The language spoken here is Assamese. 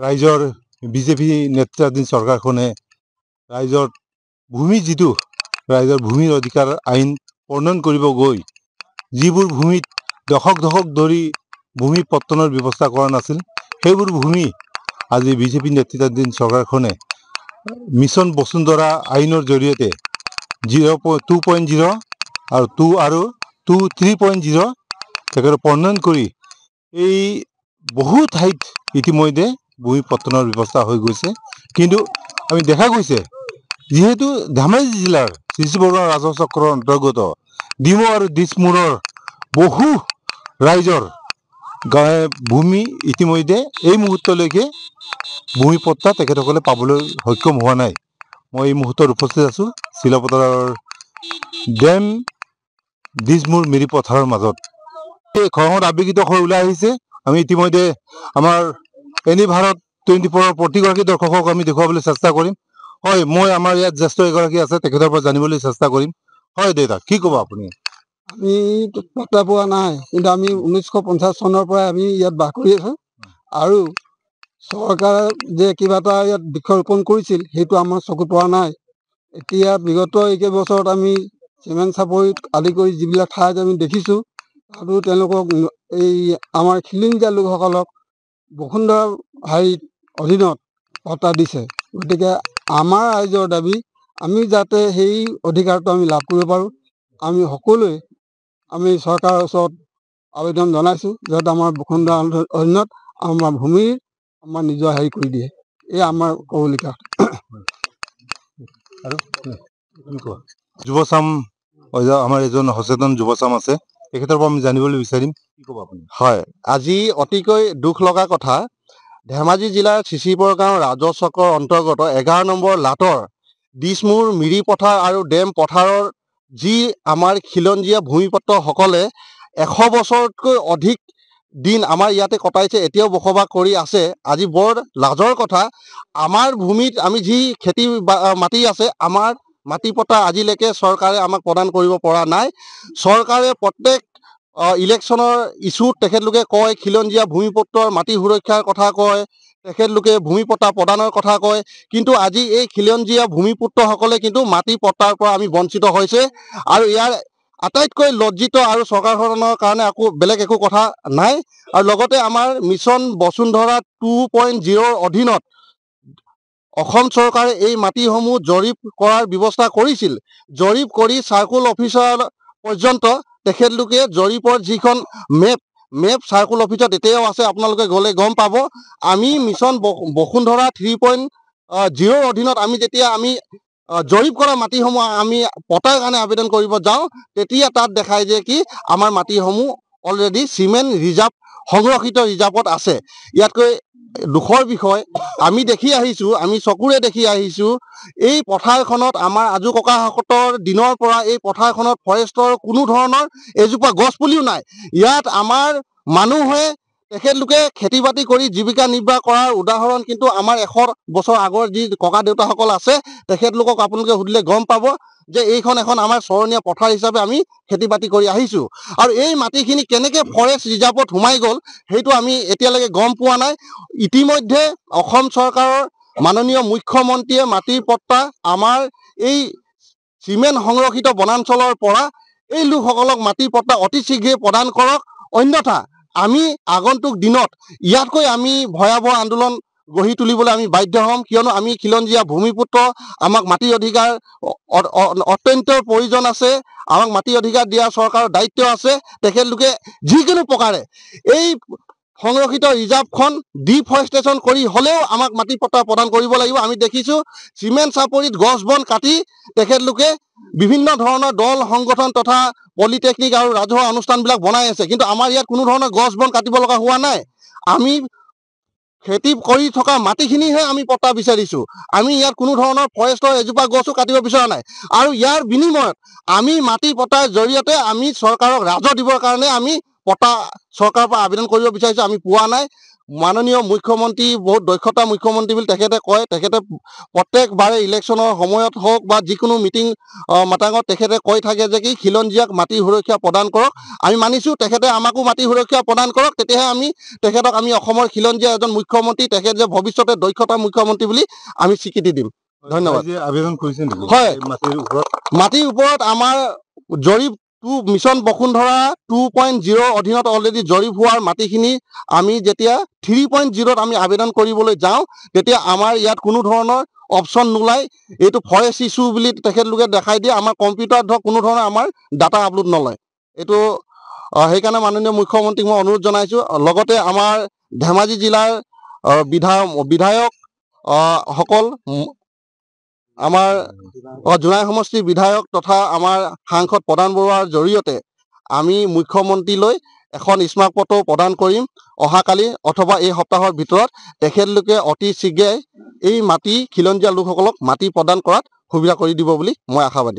ৰাইজৰ বিজেপি নেতৃত্বাধীন চৰকাৰখনে ৰাইজৰ ভূমি যিটো ৰাইজৰ ভূমিৰ অধিকাৰ আইন প্ৰণয়ন কৰিব গৈ যিবোৰ ভূমিত দশক ধৰি ভূমি পত্তনৰ ব্যৱস্থা কৰা নাছিল, সেইবোৰ ভূমি আজি বিজেপি নেতৃত্বাধীন চৰকাৰখনে মিছন বসুন্ধৰা আইনৰ জৰিয়তে 2.0 আৰু 3.0 তেখেতে প্ৰণয়ন কৰি এই বহু ঠাইত ইতিমধ্যে ভূমি পত্তনৰ ব্যৱস্থা হৈ গৈছে। কিন্তু আমি দেখা গৈছে যিহেতু ধেমাজি জিলাৰ চিচি বৰগাঁও ৰাজহ চক্ৰৰ অন্তৰ্গত ডিমৌ আৰু দিছমুৰৰ বহু ৰাইজৰ ভূমি ইতিমধ্যে এই মুহূৰ্তলৈকে ভূমি পট্টা তেখেতসকলে পাবলৈ সক্ষম হোৱা নাই। মই এই মুহূৰ্তত উপস্থিত আছোঁ চিলাপথাৰৰ ডেম দিছমুৰ মিৰি পথাৰৰ মাজত। এই খঙত আৱেগিত হৈ ওলাই আহিছে। আমি ইতিমধ্যে আমাৰ এনি ভাৰত 24ৰ প্ৰতিগৰাকী দৰ্শকক আমি দেখুৱাবলৈ চেষ্টা কৰিম। হয়, মই আমাৰ ইয়াত জ্যেষ্ঠ এগৰাকী আছে, তেখেতৰ পৰা জানিবলৈ চেষ্টা কৰিম। হয় দেউতা, কি ক'ব আপুনি? আমি পট্টা পোৱা নাই, কিন্তু আমি 1950 চনৰ পৰাই আমি ইয়াত বাস কৰি আছোঁ। আৰু চৰকাৰে যে কিবা এটা ইয়াত বৃক্ষৰোপণ কৰিছিল সেইটো আমাৰ চকুত পৰা নাই। এতিয়া বিগত এইকেইবছৰত আমি চিমেণ্ট চাপৰিত আদি কৰি যিবিলাক ঠাইত আমি দেখিছোঁ, তাতো তেওঁলোকক এই আমাৰ খিলঞ্জীয়া লোকসকলক বসুন্ধৰা অধীনত পট্টা দিছে। গতিকে আমাৰ ৰাইজৰ দাবী আমি যাতে সেই অধিকাৰটো আমি লাভ কৰিব পাৰোঁ। আমি সকলোৱে আমি চৰকাৰৰ ওচৰত আবেদন জনাইছোঁ যাতে আমাৰ বসুন্ধৰা অধীনত আমাৰ ভূমিৰ আমাৰ নিজৰ হেৰি কৰি দিয়ে। এই আমাৰ ক'বলগীয়া। আৰু যুৱচাম আমাৰ এজন সচেতন যুৱচাম আছে, তেখেতৰ পৰা আমি জানিবলৈ বিচাৰিম। কি ক'ব আপুনি? হয়, আজি অতিকৈ দুখ লগা কথা, ধেমাজি জিলাৰ চিচি বৰগাঁও ৰাজহ চক্ৰৰ অন্তৰ্গত 11 নম্বৰ লাটৰ দিছমুৰ মিৰি পথাৰ আৰু ডেম পথাৰৰ যি আমাৰ খিলঞ্জীয়া ভূমিপত্ৰসকলে 100 বছৰতকৈ অধিক দিন আমাৰ ইয়াতে কটাইছে, এতিয়াও বসবাস কৰি আছে। আজি বৰ লাজৰ কথা, আমাৰ ভূমিত আমি যি খেতি মাটি আছে, আমাৰ মাটি পট্টা আজিলৈকে চৰকাৰে আমাক প্ৰদান কৰিব পৰা নাই। চৰকাৰে প্ৰত্যেক ইলেকশ্যনৰ ইছ্যুত তেখেতলোকে কয় খিলঞ্জীয়া ভূমিপত্ৰৰ মাটি সুৰক্ষাৰ কথা কয়, তেখেতলোকে ভূমি পট্টা প্ৰদানৰ কথা কয়, কিন্তু আজি এই খিলঞ্জীয়া ভূমিপুত্ৰসকলে কিন্তু মাটি পট্টাৰ পৰা আমি বঞ্চিত হৈছে। আৰু ইয়াৰ আটাইতকৈ লজ্জিত আৰু চৰকাৰখনৰ কাৰণে আকৌ বেলেগ একো কথা নাই। আৰু লগতে আমাৰ মিছন বসুন্ধৰা 2.0 অধীনত অসম চৰকাৰে এই মাটিসমূহ জৰীপ কৰাৰ ব্যৱস্থা কৰিছিল। জৰীপ কৰি চাৰ্কুল অফিচাৰ পৰ্যন্ত তেখেতলোকে জৰীপৰ যিখন মেপ চাৰ্কুল অফিচত এতিয়াও আছে, আপোনালোকে গ'লে গম পাব। আমি মিছন বসুন্ধৰা 3.0 অধীনত আমি যেতিয়া জৰীপ কৰা মাটিসমূহ আমি পট্টাৰ কাৰণে আবেদন কৰিব যাওঁ, তেতিয়া তাত দেখায় যে কি আমাৰ মাটিসমূহ অলৰেডি চিমেণ্ট ৰিজাৰ্ভ সংৰক্ষিত ৰিজাৰ্ভত আছে। ইয়াতকৈ দুখৰ বিষয় আমি চকুৰে দেখি আহিছোঁ, এই পথাৰখনত আমাৰ আজু ককাহঁতৰ দিনৰ পৰা এই পথাৰখনত ফৰেষ্টৰ কোনো ধৰণৰ এজোপা গছ পুলিও নাই। ইয়াত আমাৰ মানুহে তেখেতলোকে খেতি বাতি কৰি জীৱিকা নিৰ্বাহ কৰাৰ উদাহৰণ কিন্তু আমাৰ 100 বছৰ আগৰ যি ককা দেউতাসকল আছে, তেখেতলোকক আপোনালোকে সুধিলে গম পাব যে এইখন এখন আমাৰ চৰণীয়া পথাৰ হিচাপে আমি খেতি বাতি কৰি আহিছোঁ। আৰু এই মাটিখিনি কেনেকৈ ফৰেষ্ট ৰিজাৰ্ভত সোমাই গ'ল সেইটো আমি এতিয়ালৈকে গম পোৱা নাই। ইতিমধ্যে অসম চৰকাৰৰ মাননীয় মুখ্যমন্ত্ৰীয়ে মাটিৰ পট্টা আমাৰ এই চিমেণ্ট সংৰক্ষিত বনাঞ্চলৰ পৰা এই লোকসকলক মাটিৰ পট্টা অতি শীঘ্ৰে প্ৰদান কৰক, অন্যথা আমি আগন্তুক দিনত ইয়াতকৈ আমি ভয়াৱহ আন্দোলন গঢ়ি তুলিবলৈ আমি বাধ্য হ'ম। কিয়নো আমি খিলঞ্জীয়া ভূমিপুত্ৰ, আমাক মাটিৰ অধিকাৰ অত্যন্ত প্ৰয়োজন আছে, আমাক মাটি অধিকাৰ দিয়া চৰকাৰৰ দায়িত্ব আছে। তেখেতলোকে যিকোনো প্ৰকাৰে এই সংৰক্ষিত ৰিজাৰ্ভখন ডিফৰেষ্টেশ্যন কৰি হ'লেও আমাক মাটি পট্টা প্ৰদান কৰিব লাগিব। আমি দেখিছোঁ চিমেণ্ট চাপৰিত গছ বন কাটি তেখেতলোকে বিভিন্ন ধৰণৰ দল সংগঠন তথা পলিটেকনিক আৰু ৰাজহুৱা অনুষ্ঠানবিলাক বনাই আছে, কিন্তু আমাৰ ইয়াত কোনো ধৰণৰ গছ বন কাটিব লগা হোৱা নাই। আমি খেতি কৰি থকা মাটিখিনিহে আমি পট্টা বিচাৰিছোঁ। আমি ইয়াত কোনো ধৰণৰ ফৰেষ্টৰ এজোপা গছো কাটিব বিচৰা নাই। আৰু ইয়াৰ বিনিময়ত আমি মাটি পট্টাৰ জৰিয়তে আমি চৰকাৰক ৰাজহ দিবৰ কাৰণে আমি পট্টা চৰকাৰৰ পৰা আবেদন কৰিব বিচাৰিছোঁ, আমি পোৱা নাই। মাননীয় মুখ্যমন্ত্ৰী বহুত দক্ষতা মুখ্যমন্ত্ৰী বুলি তেখেতে কয়। তেখেতে প্ৰত্যেকবাৰে ইলেকশ্যনৰ সময়ত হওক বা যিকোনো মিটিং মাটাঙত তেখেতে কৈ থাকে যে কি খিলঞ্জীয়াক মাটি সুৰক্ষা প্ৰদান কৰক। আমি মানিছোঁ তেখেতে আমাকো মাটি সুৰক্ষা প্ৰদান কৰক, তেতিয়াহে তেখেতক আমি অসমৰ খিলঞ্জীয়া এজন মুখ্যমন্ত্ৰী, তেখেত যে ভৱিষ্যতে দক্ষতা মুখ্যমন্ত্ৰী বুলি আমি স্বীকৃতি দিম। ধন্যবাদ। আবেদন কৰিছে নেকি হয়, মাটিৰ ওপৰত আমাৰ জৰীপ মিছন বসুন্ধৰা 2.0 অধীনত অলৰেডি জৰীপ হোৱাৰ মাটিখিনি আমি যেতিয়া 3.0ত আমি আবেদন কৰিবলৈ যাওঁ, তেতিয়া আমাৰ ইয়াত কোনো ধৰণৰ অপশ্যন নোলায়। এইটো ফৰেষ্ট ইছ্যু বুলি তেখেতলোকে দেখাই দিয়ে। আমাৰ কম্পিউটাৰত ধৰক কোনো ধৰণৰ আমাৰ ডাটা আপলোড নলয়। এইটো সেইকাৰণে মাননীয় মুখ্যমন্ত্ৰীক মই অনুৰোধ জনাইছোঁ। লগতে আমাৰ ধেমাজি জিলাৰ বিধায়ক সকল, আমাৰ জোনাই সমষ্টিৰ বিধায়ক তথা আমাৰ সাংসদ প্ৰধান বৰুৱাৰ জৰিয়তে আমি মুখ্যমন্ত্ৰীলৈ এখন স্মাৰকপত্ৰ প্ৰদান কৰিম অহাকালি অথবা এই সপ্তাহৰ ভিতৰত। তেখেতলোকে অতি শীঘ্ৰে এই মাটি খিলঞ্জীয়া লোকসকলক মাটি প্ৰদান কৰাত সুবিধা কৰি দিব বুলি মই আশাবাদী।